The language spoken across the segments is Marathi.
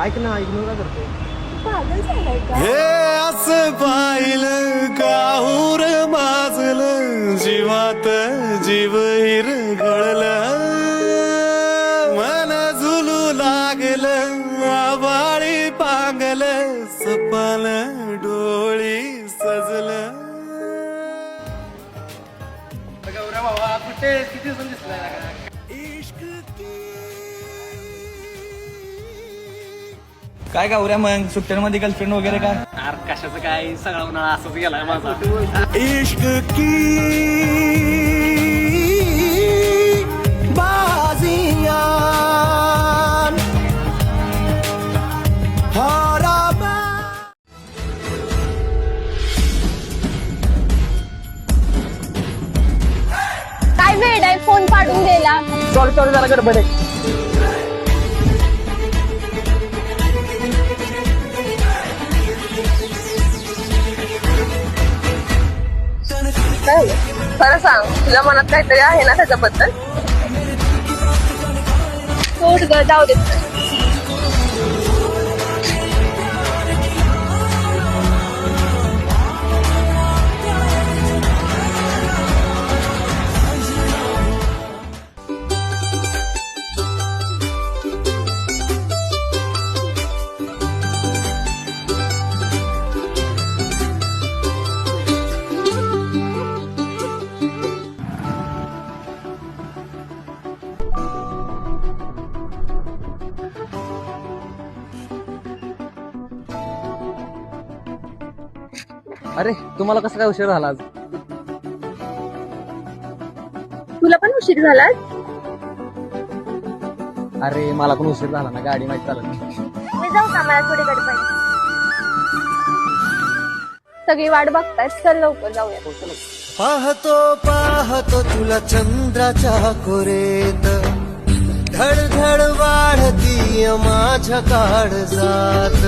ऐक ना, इग्नोर का करतोय? पागल झालाय का? हे असं पाहिलं काहूर माजलं जीवात जीव हिरगळलं मन झुलू लागलं आबाळी पांगलं सपन डोळी सजलं. गौऱ्या बाबा कुठे किती दिवसांनी दिसलाय का? काय गौऱ्या मग सुट्ट्यांमध्ये गर्लफ्रेंड वगैरे काय? अरे कशाचं काय, सगळा उन्हाळा असंच गेलाय माझा. इश्क की बाजियां काय वेळ आहे, फोन पाडून गेला. सॉरी जरा गडबड आहे. खरं सांग, तुझ्या मनात काहीतरी आहे ना त्याच्याबद्दल? सोड ग, जाऊ दे. अरे तुम्हाला कसं काय उशीर झाला आज? तुला पण उशीर झाला? अरे मला पण उशीर झाला ना, गाडी माहिती चालत नाही. मी जाऊ का, मला थोडी गडबड. सगळी वाट बघतायत, चल लवकर जाऊया. पाहतो पाहतो तुला चंद्राच्या कोरेत धडधड वाढती माझ्या काळजात.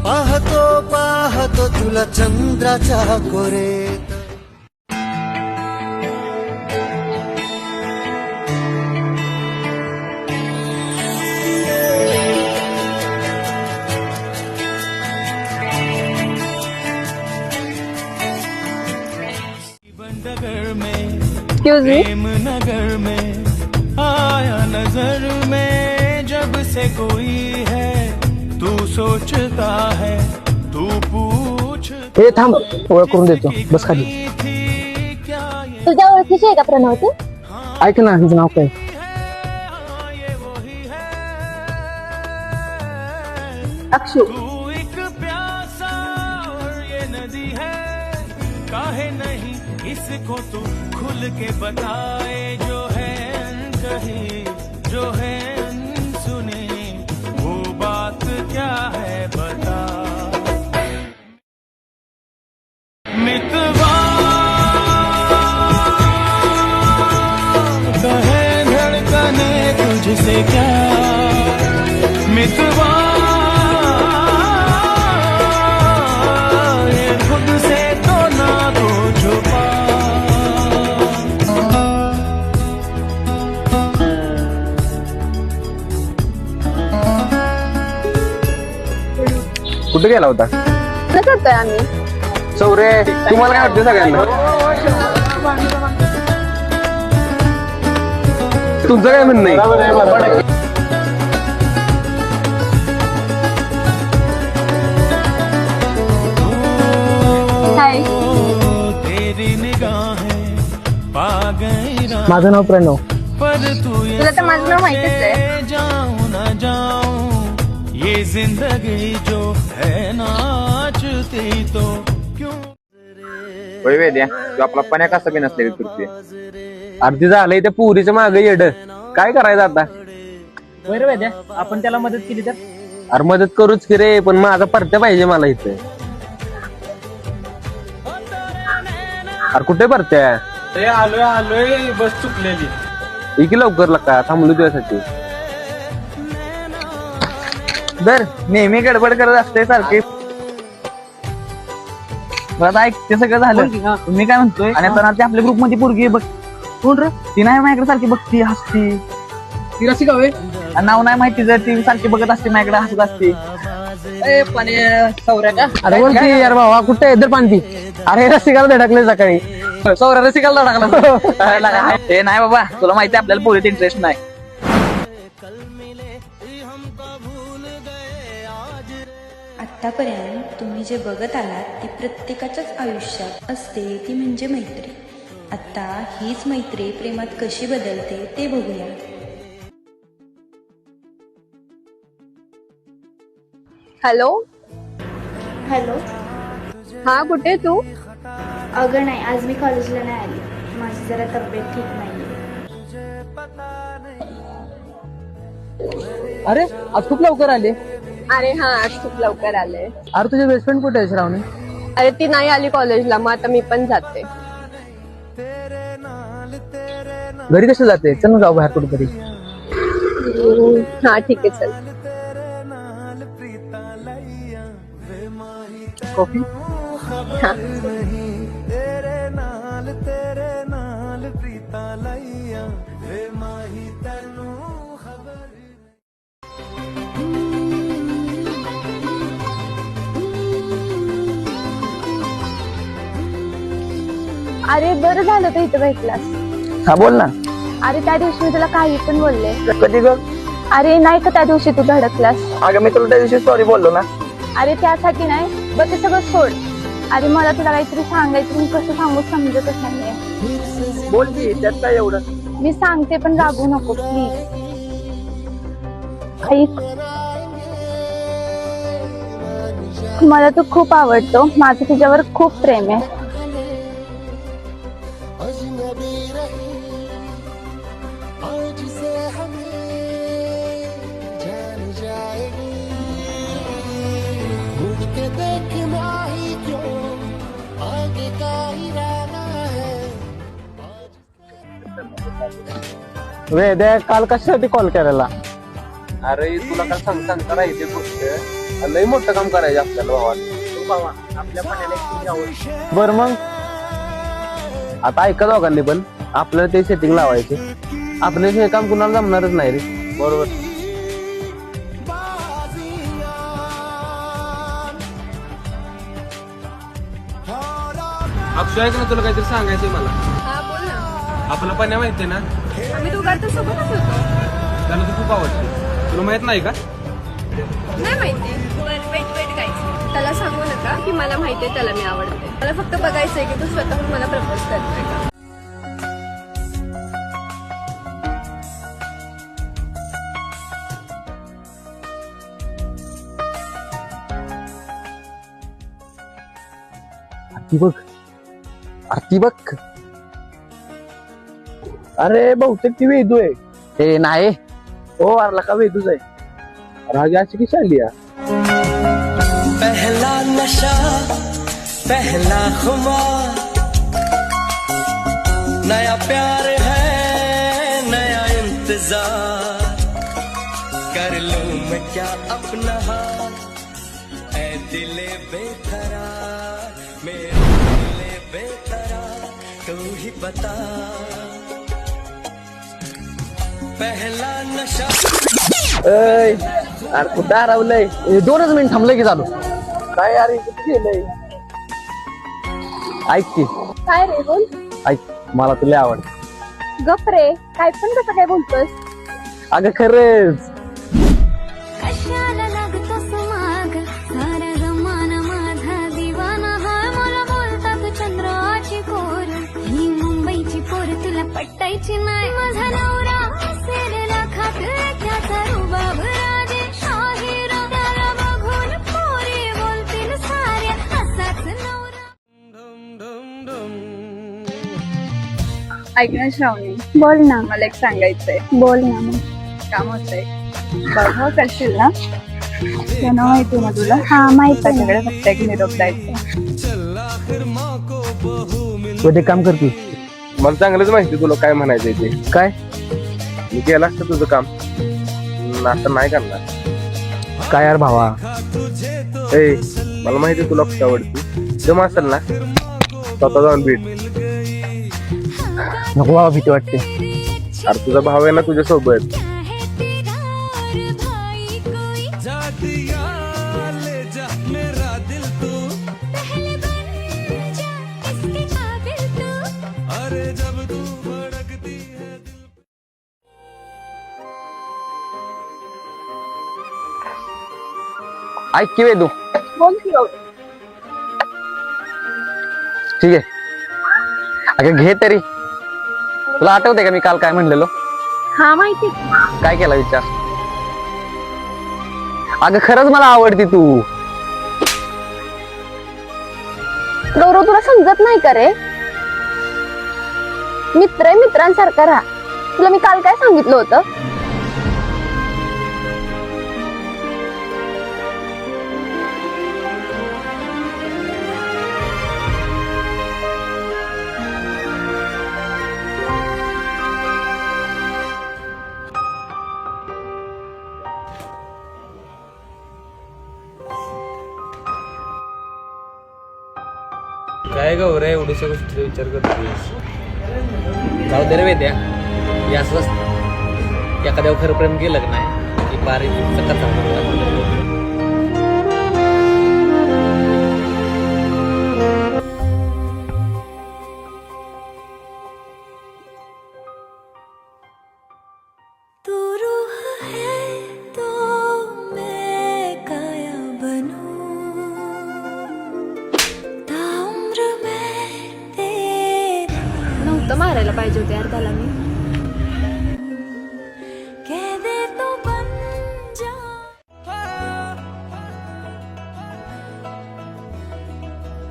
पाहतो पाहतो तुला चंद्राच्या कोरेत. नगर में एक्सक्यूज मी. प्रेम नगर में आया नजर में जब से कोई है तू सोचता है तू पूछ हे थांब, ओळख करून देतो, बस खाली. थी क्या ये तुझ्या ओळखीची आहे का प्रणवती? ऐक ना, हिचं नाव काय? ये वही है अक्षू. तू एक प्यासा और ये नदी है काहे नहीं इसको तू खुल के बताए जो है कहीं जो है सुने वो बात क्या है बता. मितवा कहे धड़कने तुझसे क्या मितवा ये खुद से तो ना दो छुपा. कुठे गेला होता? कसं करतोय आम्ही? चौरे, तुम्हाला काय वाटतं सगळ्यांना? तुमचं काय म्हणणं आहे? हाय. तेरी निगाहें पा गई रात माझं नाव प्रणव. पर तू तुला तर माझं नाव माहितीच आहे. जाऊं ना जाऊं ये जिंदगी जो है नाचती तो क्यों. होय वेद्या, तू आपला पण्या कसा बी नसलेली तुरती. अर्धी झालंय त्या पुरीच्या मागे येड, काय करायचं आता? बरं वेद्या, आपण त्याला मदत केली तर? अरे मदत करूच की रे, पण माझा परत्या पाहिजे मला इथे. अरे कुठे परत्या? आलोय बस चुकलेली. इकडे लवकर लका, थांबलो तुझ्यासाठी. दर नेहमी गडबड करत असते सारखी. बरं ऐक, ते सगळं झालं. मी काय म्हणतोय, आणि आता आपल्या ग्रुप मध्ये पोरगी बघ. कोण रे? ती नाही माझ्याकडे सारखी बघती हसती. ती रसिका होय नाव नाही माहिती जर ती सारखी बघत असते माझ्याकडे हसत असते पण सौर्या का अरे बोल की यार भावा कुठे आहे? इधर पाणी अरे रसिकाला धडकले सकाळी. सौर्या रसिकाला टाकला ते नाही बाबा तुला माहिती आपल्याला पोलीस इंटरेस्ट नाही. आत्तापर्यंत तुम्ही जे बघत आलात ती प्रत्येकाच्याच आयुष्यात असते ती म्हणजे मैत्री. आता हीच मैत्री प्रेमात कशी बदलते ते बघूया. हॅलो. हॅलो. हा कुठे आहे तू? अगं नाही, आज मी कॉलेजला नाही आली. माझी जरा तब्येत ठीक नाही. अरे आज खूप लवकर आले. अरे हा आज खूप लवकर आले. अरे तुझे बेस्ट फ्रेंड कुठे आहे श्रावणी? अरे ती नाही आली कॉलेजला, मग आता मी पण जाते. घरी कशी जाते? चल ना जाऊ बाहेर कुठेतरी. हा ठीक आहे चल. कॉफी? हा. अरे बरं झालं तर इथं भेटलास. हा बोल ना. अरे त्या दिवशी मी तुला काही पण बोलले. कधी ग? अरे नाही का त्या दिवशी तू धडकलास. अगं मी तुला त्या दिवशी सॉरी बोललो ना. अरे त्यासाठी नाही, बरं ते सगळं सोड. अरे मला तुला काहीतरी सांगायचं, मी कसं सांगू समजतच नाहीये. बोल की त्यात काय एवढं. मी सांगते पण रागू नको प्लीज. ऐक, मला तू खूप आवडतो. माझं तुझ्यावर खूप प्रेम आहे. अजनबी रही आज से हमें जान जाएगी मुड़ के देखना ही क्यों आगे का ही रहना है. वेद्या काल कशासाठी कॉल केलेला? अरे तुला काय सांगता राहायचे गोष्ट लय मोठं काम करायचं आपल्याला भावा. आपल्या पाण्याला बर मग आता ऐका दोघांनी पण आपल्याला ते सेटिंग लावायचे. आपलं हे काम कुणाला जमणारच नाही रे. बरोबर. अक्षय ऐक ना, तुला काहीतरी सांगायचंय मला. हा बोल ना. आपलं पण माहितीये ना, आम्ही दोघांचं सोबतच होतो. त्याला तू खूप आवडते. तुला माहित नाही का? नाही माहिती. वेट गायचं. त्याला सांगू नका की मला माहितीये त्याला मी आवडते. मला फक्त बघायचंय की तू स्वतःहून मला प्रपोज करतोय का. आरती बघ, आरती बघ. अरे बहुतेक ती वेदू आहे. हे नाही हो अरला का वेदूच आहे. राजा अशी कशी आली यार? पहला नशा पहला खुमार नया प्यार है नया इंतजार कर लूं मैं क्या अपना हाथ ऐ दिले बेकरार मेरे दिले बेकरार तू ही बता पहला नशा. अरे कुठं हरवलंय? 2च मिनिट थांबलं की चालू. काय यार हे कुठे गेलंय? ऐक की, काय रे बोल. ऐक, मला तुला आवडते. गप रे, काय पण कसं काय बोलतोस. अगं खरंच. कशाला लागतोस माग सारा जमाना माझा दिवाना हा मला बोलतात चंद्राची कोर ही मुंबईची पोर तुला पटायची नाही माझा नवरा सेरेला खात त्याचा रुबाब राजे शाहीर त्याला बघून पोरी बोलतील साऱ्या असाच नवरा. ऐक ना श्रावणी, बोल ना. मला एक सांगायचंय. बोल ना मग. काम होतंय. बघ करशील ना? त्यांना माहिती ना तुला? हा माहिती. त्याच्याकडे फक्त एक निरोप द्यायचा. तू ते काम करते. मला चांगलंच माहिती तुला काय म्हणायचंय ते. काय? मी केलं असतं तुझं काम, आता नाही करणार. काय यार भावा? ए मला माहिती तुला खूप आवडती. जम असेल ना स्वतः जाऊन भेट. नको बाबा, भीती वाटते. अरे तुझा भाव आहे ना तुझ्या सोबत. ऐक की वेदू. बोल की गौरव. ठीक आहे. अगं घे तरी. तुला आठवते का मी काल काय म्हणलेलो? हा माहिती. काय केला विचार? अगं खरंच मला आवडती तू. गौरव तुला समजत नाही का रे? मित्र आहे, मित्रांसारखा राहा. तुला मी काल काय सांगितलं होतं? काय गौऱ्या एवढ्याशा गोष्टीचा विचार करतोस? जाऊ दे रे वेद्या. हे असं असतं. एखाद्यावर खरं प्रेम केलं का नाही की बारीक तू रूह है तो मैं काया बनूं, ताउम्र मैं तेरा नव्हतं मारायला पाहिजे होते यार त्याला मी. कह दे तो बन जा.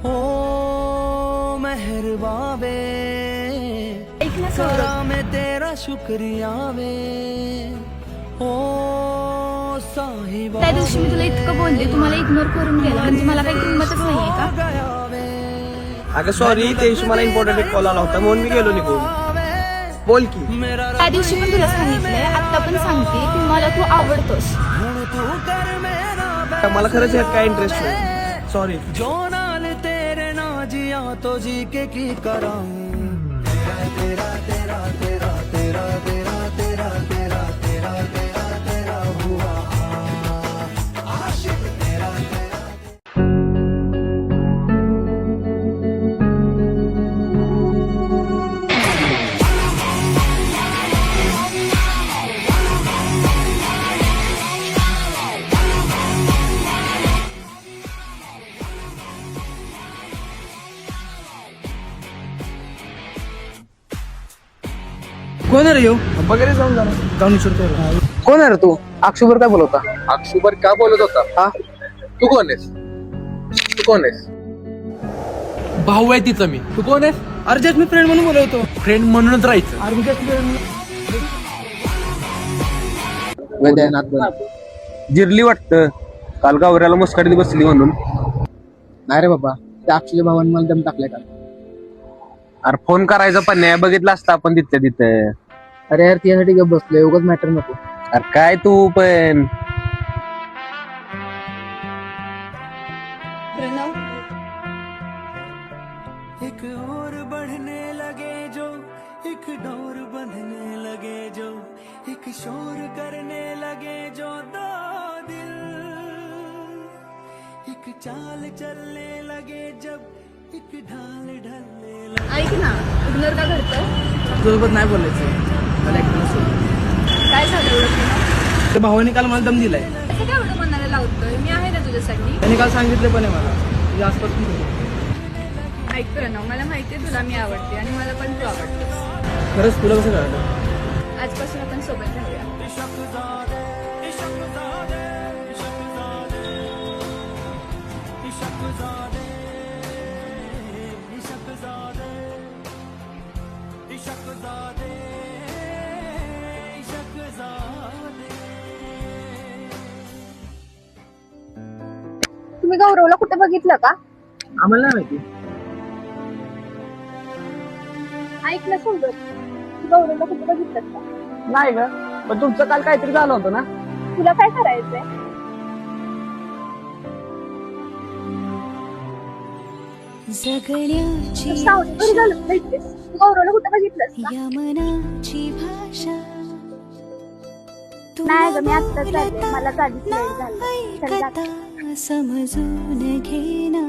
ओ मेहरबा वे ऐक ना गौरव, मैं तेरा शुक्रिया वे. ओ साहिबा त्या दिवशी मी तुला इतकं बोलले, तू मला इग्नोर करून गेला. म्हणजे मला काही किंमतच नाहीये का? गया वे. अगं सॉरी, त्या दिवशी मला इम्पॉर्टंट एक कॉल आला होता म्हणून मी गेलो निघून. बोल की. त्या दिवशी पण तुला सांगितलंय, आता पण सांगते की मला तू आवडतोस. मला खरंच यात काय इंटरेस्ट नाही. सॉरी. जो नाल तेरे ना जिया तो जी के की कराऊं. कोण आहे रे ह्यो? वगैरे जाऊन विचारतो. कोण आहे रे तू? अक्षुबर काय बोलवता? अक्षुबर का बोलत होता? हा? तू कोण आहेस? तू कोण आहेस? भाऊ आहे तिचा मी. तू कोण आहेस? अरे जस्ट मी फ्रेंड म्हणून बोलवतो. फ्रेंड म्हणूनच राहायचं. जिरली वाटतं काल गावऱ्याला मुस्काडीत बसली म्हणून. नाही रे बाबा, त्या अक्षुच्या भावाने मला दम टाकलाय का? अरे फोन करायचा पण नाही, बघितलं असतं आपण तिथल्या तिथं. अरे यार त्यासाठी गप बसलोय, उगाच मॅटर नको. अरे काय तू पण. प्रणव, एक और बढ़ने लगे जो, एक डोर बंधने लगे जो, एक शोर करने लगे जो दो दिल, एक चाल चलने लगे जब, एक ढाल ढलने लगे. ऐक ना, इग्नोर का करतो? तुझ्यासोबत नाही बोलायचं. मला एकटं सोड. काय झालं एवढं तुला? त्या भावाने काल मला दम दिलाय. असं काय एवढं मनाला लावतोय? मी आहे ना तुझ्यासाठी. त्यांनी काल सांगितलं पण आहे मला तुझ्या आसपास पण होतो. ऐक प्रणव, मला माहितीये तुला मी आवडते आणि मला पण तू आवडतेस. खरंच तुला कसं कळलं? आजपासून आपण सोबत राहूया. तुम्ही गौरवला कुठे बघितलं का? आम्हाला नाही माहिती. ऐक ना सुंदर, तू गौरवला कुठे बघितलं का? नाही ग, पण तुमचं काल काहीतरी झालं होतं ना? तुला काय करायचंय? जगण्याची सावली घरी घालून भेटतेस. तू गौरवला कुठे बघितलंस का? या मनाची भाषा नाही ग, मी आत्ताच जाते. मला आधीच लेट झालं. चल जाते. ऐकता समजून घेना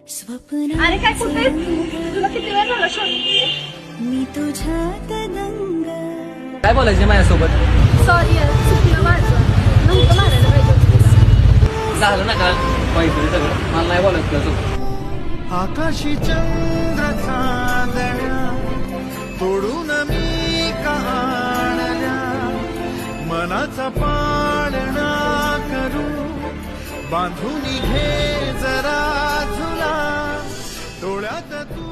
स्वप्न. अरे काय कुठे आहेस? तुला किती वेळ झाला शोधते? मी तुझ्यात दंग. काय बोलायचं माझ्यासोबत? सॉरी यार, चुकलं माझं. नव्हतं मारायला पाहिजे होतं तुला. झालं ना का मैत्री सगळं मला नाही बोलत तुझं. आकाशी चंद्र चांदण्या तोडून मी कहाणल्या मनाचा पाळणा करू बांधून घे जरा झुला डोळ्यात तूच.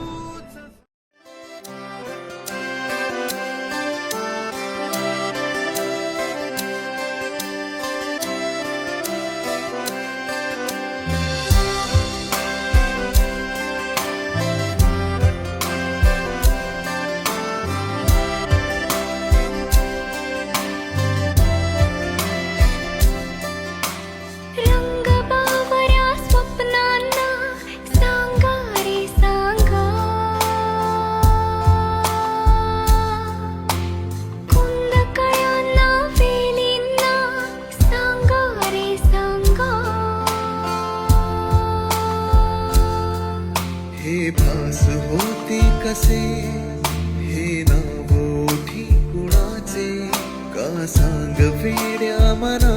रंग बावऱ्या स्वप्नांना सांगा रे सांगा कुंद कळ्यांना वेलींना सांगा रे सांगा हे भास होते कसे हे नाव ओठी कुणाचे का सांग वेड्या मना